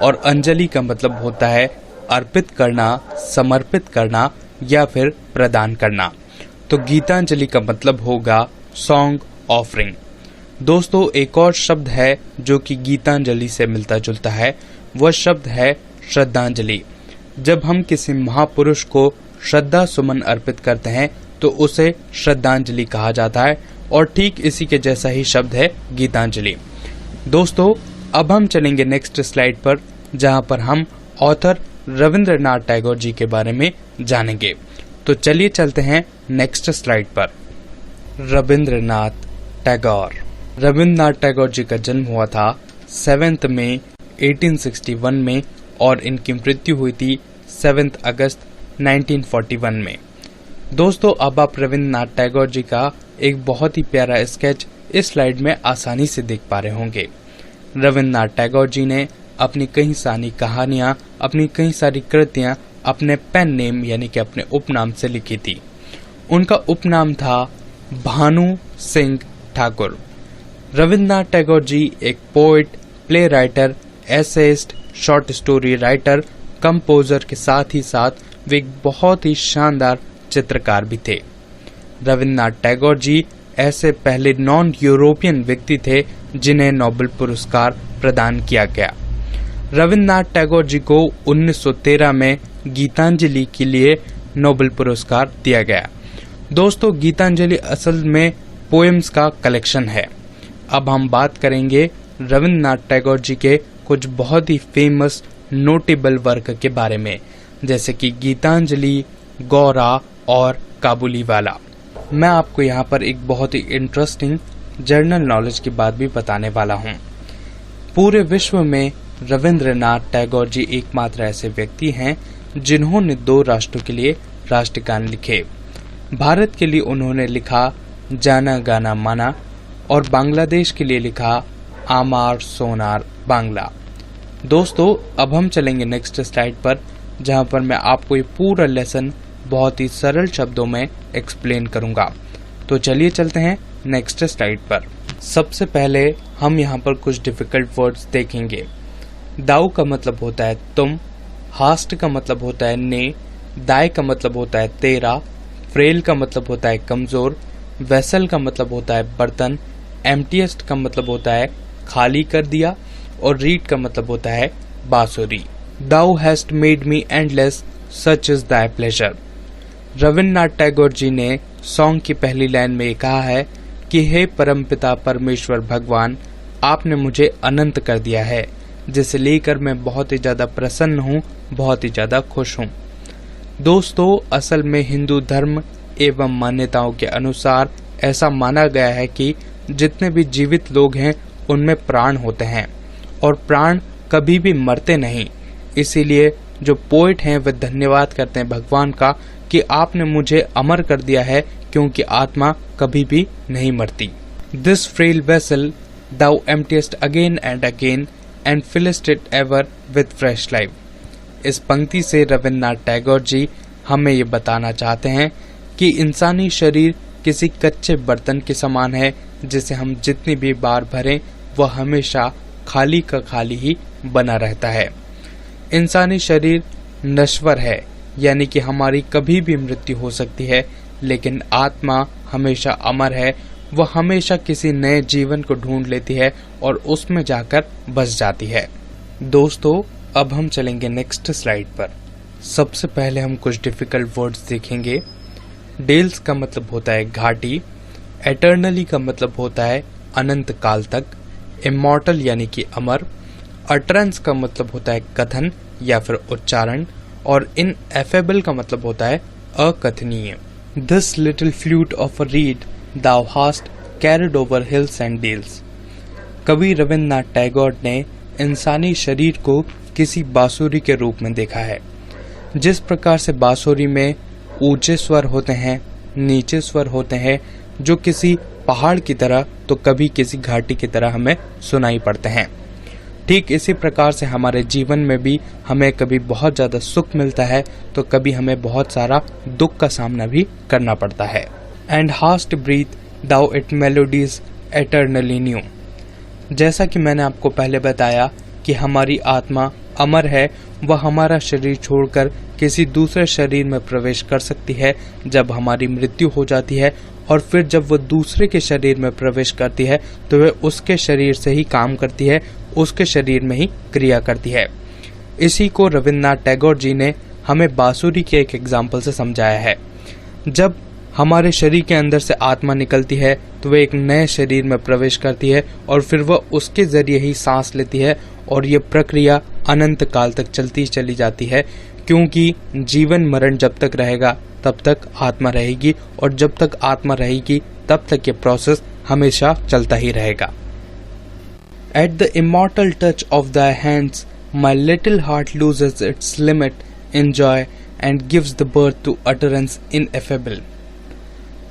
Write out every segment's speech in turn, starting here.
और अंजलि का मतलब होता है अर्पित करना, समर्पित करना या फिर प्रदान करना। तो गीतांजलि का मतलब होगा सॉन्ग ऑफरिंग। दोस्तों, एक और शब्द है जो कि गीतांजलि से मिलता जुलता है, वह शब्द है श्रद्धांजलि। जब हम किसी महापुरुष को श्रद्धा सुमन अर्पित करते हैं तो उसे श्रद्धांजलि कहा जाता है और ठीक इसी के जैसा ही शब्द है गीतांजलि। दोस्तों, अब हम चलेंगे नेक्स्ट स्लाइड पर, जहां पर हम ऑथर रविंद्रनाथ टैगोर जी के बारे में जानेंगे। तो चलिए चलते हैं नेक्स्ट स्लाइड पर। रविंद्रनाथ टैगोर जी का जन्म हुआ था 7 मई 1861 में और इनकी मृत्यु हुई थी 7 अगस्त 1941 में। दोस्तों, अब आप रविंद्रनाथ टैगोर जी का एक बहुत ही प्यारा स्केच इस स्लाइड में आसानी से देख पा रहे होंगे। रविंद्रनाथ टैगोर जी ने अपनी कई सारी कहानियां, अपनी कई सारी कृतियां अपने पेन नेम यानी कि अपने उपनाम से लिखी थी। उनका उपनाम था भानु सिंह ठाकुर। रविंद्रनाथ टैगोर जी एक poet, play writer, essayist, short story writer, composer के साथ ही साथ वे एक बहुत ही शानदार चित्रकार भी थे। रविंद्रनाथ टैगोर जी ऐसे पहले नॉन यूरोपियन व्यक्ति थे जिन्हें नोबेल पुरस्कार प्रदान किया गया। रविंद्रनाथ टैगोर जी को 1913 में गीतांजलि के लिए नोबेल पुरस्कार दिया गया। दोस्तों, गीतांजलि असल में पोएम्स का कलेक्शन है। अब हम बात करेंगे रविंद्रनाथ टैगोर जी के कुछ बहुत ही फेमस नोटेबल वर्क के बारे में, जैसे कि गीतांजलि, गौरा और काबुलीवाला। मैं आपको यहाँ पर एक बहुत ही इंटरेस्टिंग जर्नल नॉलेज की बात भी बताने वाला हूँ। पूरे विश्व में रविंद्रनाथ टैगोर जी एकमात्र ऐसे व्यक्ति हैं जिन्होंने 2 राष्ट्रों के लिए राष्ट्रगान लिखे। भारत के लिए उन्होंने लिखा जाना गाना माना और बांग्लादेश के लिए लिखा आमार सोनार बांग्ला। दोस्तों, अब हम चलेंगे नेक्स्ट स्लाइड पर, जहां पर मैं आपको ये पूरा लेसन बहुत ही सरल शब्दों में एक्सप्लेन करूंगा। तो चलिए चलते हैं नेक्स्ट स्लाइड पर। सबसे पहले हम यहाँ पर कुछ डिफिकल्ट वर्ड्स देखेंगे। दाऊ का मतलब होता है तुम, हास्ट का मतलब होता है ने, दाय का मतलब होता है तेरा, फ्रेल का मतलब होता है कमजोर, वेसल का मतलब होता है बर्तन, एम्प्टीएस्ट का मतलब होता है खाली कर दिया और रीड का मतलब होता है बांसुरी। Thou hast made me endless such is thy pleasure. Rabindranath Tagore ji ने सॉन्ग की पहली लाइन में कहा है कि हे परमपिता परमेश्वर भगवान, आपने मुझे अनंत कर दिया है, जिसे लेकर मैं बहुत ही ज्यादा प्रसन्न हूँ, बहुत ही ज्यादा खुश हूँ। दोस्तों, असल में हिंदू धर्म एवं मान्यताओं के अनुसार ऐसा माना गया है कि जितने भी जीवित लोग हैं उनमें प्राण होते हैं और प्राण कभी भी मरते नहीं। इसीलिए जो पोएट हैं वे धन्यवाद करते हैं भगवान का कि आपने मुझे अमर कर दिया है, क्योंकि आत्मा कभी भी नहीं मरती। This frail vessel thou emptiest again and again and fillest it ever with fresh life। इस पंक्ति से रविंद्रनाथ टैगोर जी हमें ये बताना चाहते हैं कि इंसानी शरीर किसी कच्चे बर्तन के समान है, जिसे हम जितनी भी बार भरें वह हमेशा खाली का खाली ही बना रहता है। इंसानी शरीर नश्वर है, यानी कि हमारी कभी भी मृत्यु हो सकती है, लेकिन आत्मा हमेशा अमर है। वह हमेशा किसी नए जीवन को ढूंढ लेती है और उसमें जाकर बस जाती है। दोस्तों, अब हम चलेंगे नेक्स्ट स्लाइड पर। सबसे पहले हम कुछ डिफिकल्ट वर्ड्स देखेंगे। डेल्स का मतलब होता है घाटी, एटर्नली का मतलब होता है अनंत काल तक, इमॉर्टल यानी कि अमर, अटरेंस का मतलब होता है कथन या फिर उच्चारण, और इनएफेबल का मतलब होता है अकथनीय। This little flute of a reed thou hast carried over hills and dales। कवि रविंद्रनाथ टैगोर ने इंसानी शरीर को किसी बांसुरी के रूप में देखा है। जिस प्रकार से बांसुरी में ऊंचे स्वर होते हैं, नीचे स्वर होते हैं, जो किसी पहाड़ की तरह तो कभी किसी घाटी की तरह हमें सुनाई पड़ते हैं, ठीक इसी प्रकार से हमारे जीवन में भी हमें कभी बहुत ज्यादा सुख मिलता है तो कभी हमें बहुत सारा दुख का सामना भी करना पड़ता है। And hast breathe thou it melodies eternally new। जैसा कि मैंने आपको पहले बताया कि हमारी आत्मा अमर है वह हमारा शरीर छोड़कर किसी दूसरे शरीर में प्रवेश कर सकती है जब हमारी मृत्यु हो जाती है, और फिर जब वह दूसरे के शरीर में प्रवेश करती है तो वह उसके शरीर से ही काम करती है, उसके शरीर में ही क्रिया करती है। इसी को रविन्द्रनाथ टैगोर जी ने हमें बांसुरी के एक एग्जाम्पल से समझाया है। जब हमारे शरीर के अंदर से आत्मा निकलती है तो वह एक नए शरीर में प्रवेश करती है और फिर वह उसके जरिए ही सांस लेती है, और ये प्रक्रिया अनंत काल तक चलती चली जाती है, क्योंकि जीवन मरण जब तक रहेगा तब तक आत्मा रहेगी, और जब तक आत्मा रहेगी तब तक ये प्रोसेस हमेशा चलता ही रहेगा। At the immortal touch of thy hands, my little heart loses its limit in joy and gives the birth to utterance ineffable।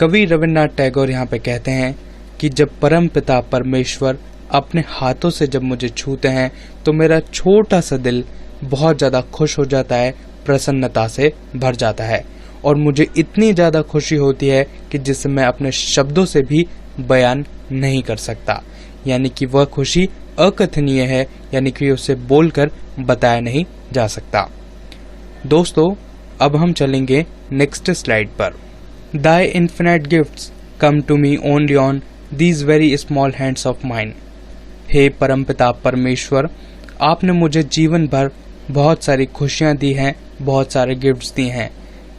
कवि रविन्द्रनाथ टैगोर यहाँ पे कहते हैं कि जब परम पिता परमेश्वर अपने हाथों से जब मुझे छूते हैं तो मेरा छोटा सा दिल बहुत ज़्यादा खुश हो जाता है, प्रसन्नता से भर जाता है, और मुझे इतनी ज़्यादा खुशी होती है कि जिसे मैं अपने शब्दों से भी बयान नहीं कर सकता। यानी कि वह खुशी अकथनीय है, यानी कि उसे बोलकर बताया नहीं जा सकता। दोस्तों, अब हम चलेंगे नेक्स्ट स्लाइड पर। Thy infinite gifts come to me only on these very small hands of mine। हे परमपिता परमेश्वर, आपने मुझे जीवन भर बहुत सारी खुशियाँ दी हैं, बहुत सारे गिफ्ट्स दिए हैं,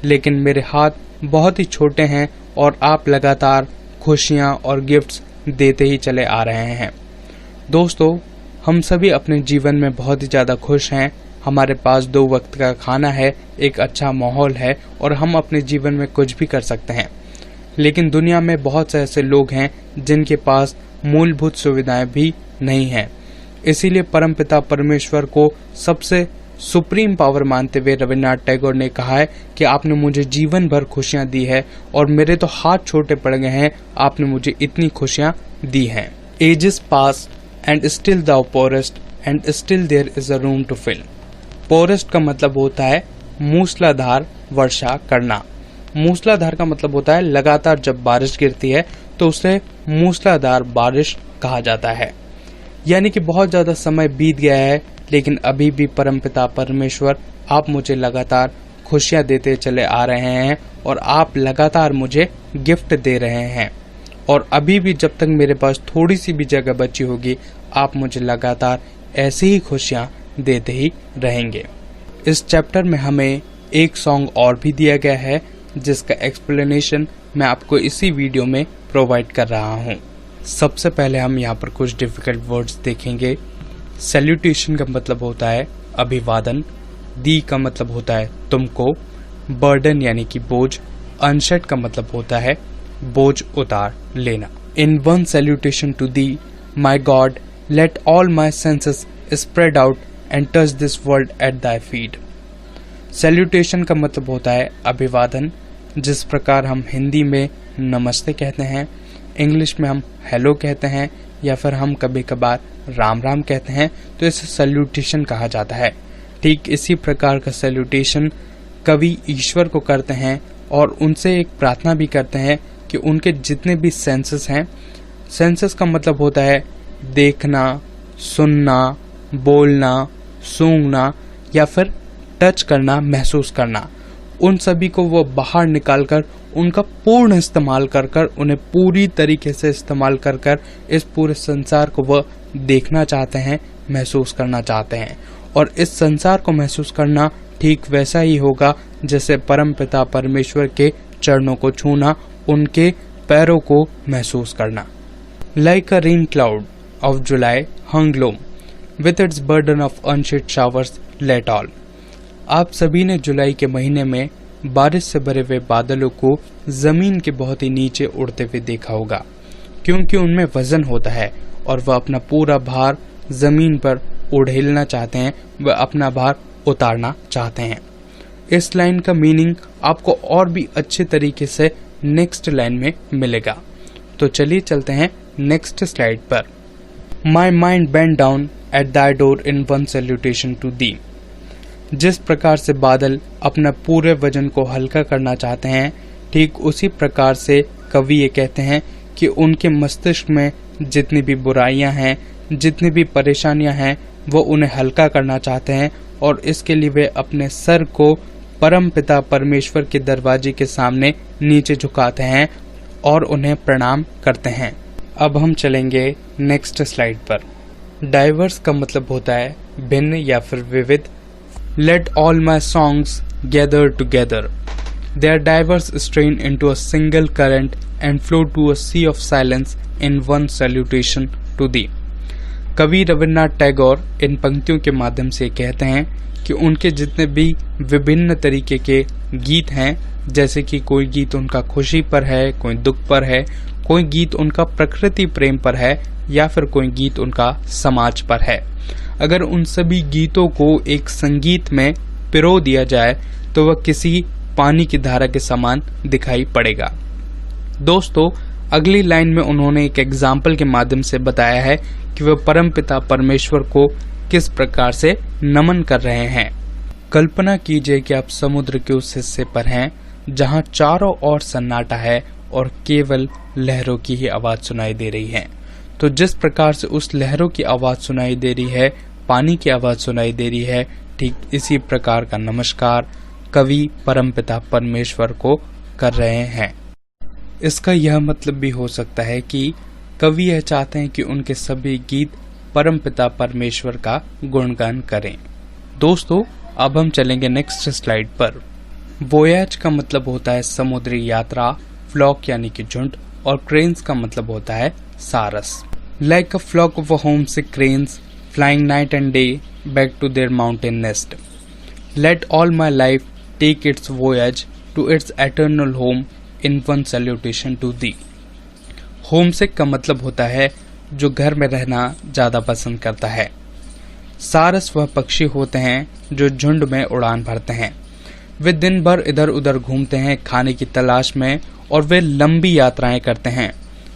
लेकिन मेरे हाथ बहुत ही छोटे हैं और आप लगातार खुशियाँ और गिफ्ट्स देते ही चले आ रहे हैं। दोस्तों, हम सभी अपने जीवन में बहुत ही ज़्यादा खुश हैं। हमारे पास 2 वक्त का खाना है, एक अच्छा माहौल है, और हम अपने जीवन में कुछ भी कर सकते हैं। लेकिन दुनिया में बहुत से ऐसे लोग हैं जिनके पास मूलभूत सुविधाएं भी नहीं हैं। इसीलिए परमपिता परमेश्वर को सबसे सुप्रीम पावर मानते हुए रविन्द्रनाथ टैगोर ने कहा है कि आपने मुझे जीवन भर खुशियां दी है, और मेरे तो हाथ छोटे पड़ गए हैं, आपने मुझे इतनी खुशियां दी हैं। Ages pass and still thou pourest and still there is a room to fill. Pourest का मतलब होता है मूसलाधार वर्षा करना। मूसलाधार का मतलब होता है लगातार जब बारिश गिरती है तो उसे मूसलाधार बारिश कहा जाता है। यानी कि बहुत ज्यादा समय बीत गया है, लेकिन अभी भी परमपिता परमेश्वर आप मुझे लगातार खुशियां देते चले आ रहे हैं, और आप लगातार मुझे गिफ्ट दे रहे हैं, और अभी भी जब तक मेरे पास थोड़ी सी भी जगह बची होगी आप मुझे लगातार ऐसी ही खुशियां देते ही रहेंगे। इस चैप्टर में हमें एक सॉन्ग और भी दिया गया है जिसका एक्सप्लेनेशन मैं आपको इसी वीडियो में प्रोवाइड कर रहा हूँ। सबसे पहले हम यहाँ पर कुछ डिफिकल्ट वर्ड्स देखेंगे। सैल्यूटेशन का मतलब होता है अभिवादन, दी का मतलब होता है तुमको, बर्डन यानी कि बोझ, अनशट का मतलब होता है बोझ उतार लेना। In one salutation to thee my God let all my senses spread out and touch this world at thy feet. Salutation का मतलब होता है अभिवादन, जिस प्रकार हम हिंदी में नमस्ते कहते हैं, इंग्लिश में हम हेलो कहते हैं, या फिर हम कभी कभार राम राम कहते हैं, तो इसे सैल्यूटेशन कहा जाता है। ठीक इसी प्रकार का सैल्यूटेशन कवि ईश्वर को करते हैं और उनसे एक प्रार्थना भी करते हैं कि उनके जितने भी सेंसेस हैं, सेंसेस का मतलब होता है देखना, सुनना, बोलना, सूंघना या फिर टच करना, महसूस करना, उन सभी को वो बाहर निकालकर उनका पूर्ण इस्तेमाल कर उन्हें पूरी तरीके से इस्तेमाल कर इस पूरे संसार को वह देखना चाहते हैं, महसूस करना चाहते हैं। और इस संसार को महसूस करना ठीक वैसा ही होगा जैसे परमपिता परमेश्वर के चरणों को छूना, उनके पैरों को महसूस करना। Like a rain cloud of July hung low with its burden of unshed showers let all। आप सभी ने जुलाई के महीने में बारिश से भरे हुए बादलों को जमीन के बहुत ही नीचे उड़ते हुए देखा होगा, क्योंकि उनमें वजन होता है और वह अपना पूरा भार जमीन पर उड़ेलना चाहते हैं, वह अपना भार उतारना चाहते हैं। इस लाइन का मीनिंग आपको और भी अच्छे तरीके से नेक्स्ट लाइन में मिलेगा। तो चलिए चलते हैं नेक्स्ट स्लाइड पर। My mind bend down at thy door in one salutation to thee. जिस प्रकार से बादल अपना पूरे वजन को हल्का करना चाहते हैं, ठीक उसी प्रकार से कवि ये कहते हैं कि उनके मस्तिष्क में जितनी भी बुराइयां हैं, जितनी भी परेशानियां हैं, वो उन्हें हल्का करना चाहते हैं और इसके लिए वे अपने सर को परमपिता परमेश्वर के दरवाजे के सामने नीचे झुकाते हैं और उन्हें प्रणाम करते हैं। अब हम चलेंगे नेक्स्ट स्लाइड पर। डाइवर्स का मतलब होता है भिन्न या फिर विविध। Let all my songs gather together, they are diverse strain into a single current and flow to a sea of silence in one salutation to thee. कवि रविन्द्रनाथ टैगोर इन पंक्तियों के माध्यम से कहते हैं कि उनके जितने भी विभिन्न तरीके के गीत हैं, जैसे कि कोई गीत उनका खुशी पर है, कोई दुख पर है, कोई गीत उनका प्रकृति प्रेम पर है या फिर कोई गीत उनका समाज पर है, अगर उन सभी गीतों को एक संगीत में पिरो दिया जाए तो वह किसी पानी की धारा के समान दिखाई पड़ेगा। दोस्तों, अगली लाइन में उन्होंने एक एग्जाम्पल के माध्यम से बताया है कि वह परमपिता परमेश्वर को किस प्रकार से नमन कर रहे हैं। कल्पना कीजिए कि आप समुद्र के उस हिस्से पर हैं जहां चारों ओर सन्नाटा है और केवल लहरों की ही आवाज सुनाई दे रही है। तो जिस प्रकार से उस लहरों की आवाज सुनाई दे रही है, पानी की आवाज सुनाई दे रही है, ठीक इसी प्रकार का नमस्कार कवि परमपिता परमेश्वर को कर रहे हैं। इसका यह मतलब भी हो सकता है कि कवि यह चाहते हैं कि उनके सभी गीत परमपिता परमेश्वर का गुणगान करें। दोस्तों, अब हम चलेंगे नेक्स्ट स्लाइड पर। वोयाज का मतलब होता है समुद्री यात्रा, फ्लॉक यानी कि झुंड, और क्रेन्स का मतलब होता है सारस। Like a flock of home sick cranes flying night and day back to their mountain nest, let all my life take its voyage to its eternal home in one salutation to thee. Homesick का मतलब होता है जो घर में रहना ज्यादा पसंद करता है। सारस वह पक्षी होते हैं जो झुंड में उड़ान भरते हैं। वे दिन भर इधर उधर घूमते हैं खाने की तलाश में और वे लंबी यात्राएं करते हैं,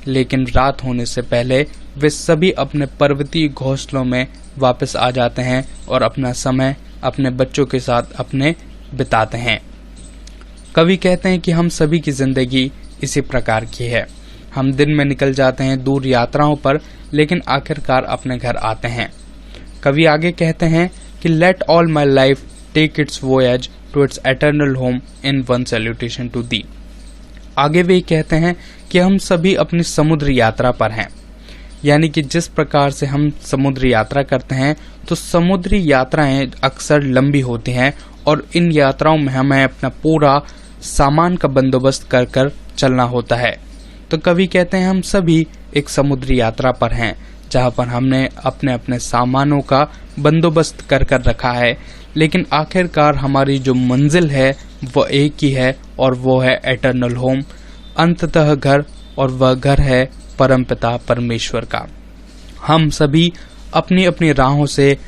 लेकिन रात होने से पहले वे सभी अपने पर्वतीय घोंसलों में वापस आ जाते हैं और अपना समय अपने बच्चों के साथ अपने बिताते हैं। कवि कहते हैं कि हम सभी की जिंदगी इसी प्रकार की है। हम दिन में निकल जाते हैं दूर यात्राओं पर, लेकिन आखिरकार अपने घर आते हैं। कवि आगे कहते हैं कि let all my life take its voyage to its eternal home in one salutation to thee. आगे वे कहते हैं कि हम सभी अपनी समुद्र यात्रा पर हैं, यानी कि जिस प्रकार से हम समुद्र यात्रा करते हैं तो समुद्री यात्राएं अक्सर लंबी होती हैं और इन यात्राओं में हमें अपना पूरा सामान का बंदोबस्त कर कर चलना होता है। तो कवि कहते हैं हम सभी एक समुद्री यात्रा पर हैं जहां पर हमने अपने अपने सामानों का बंदोबस्त कर कर रखा है, लेकिन आखिरकार हमारी जो मंजिल है वह एक ही है और वो है एटर्नल होम, अंततः घर, और वह घर है परमपिता परमेश्वर का। हम सभी अपनी अपनी राहों से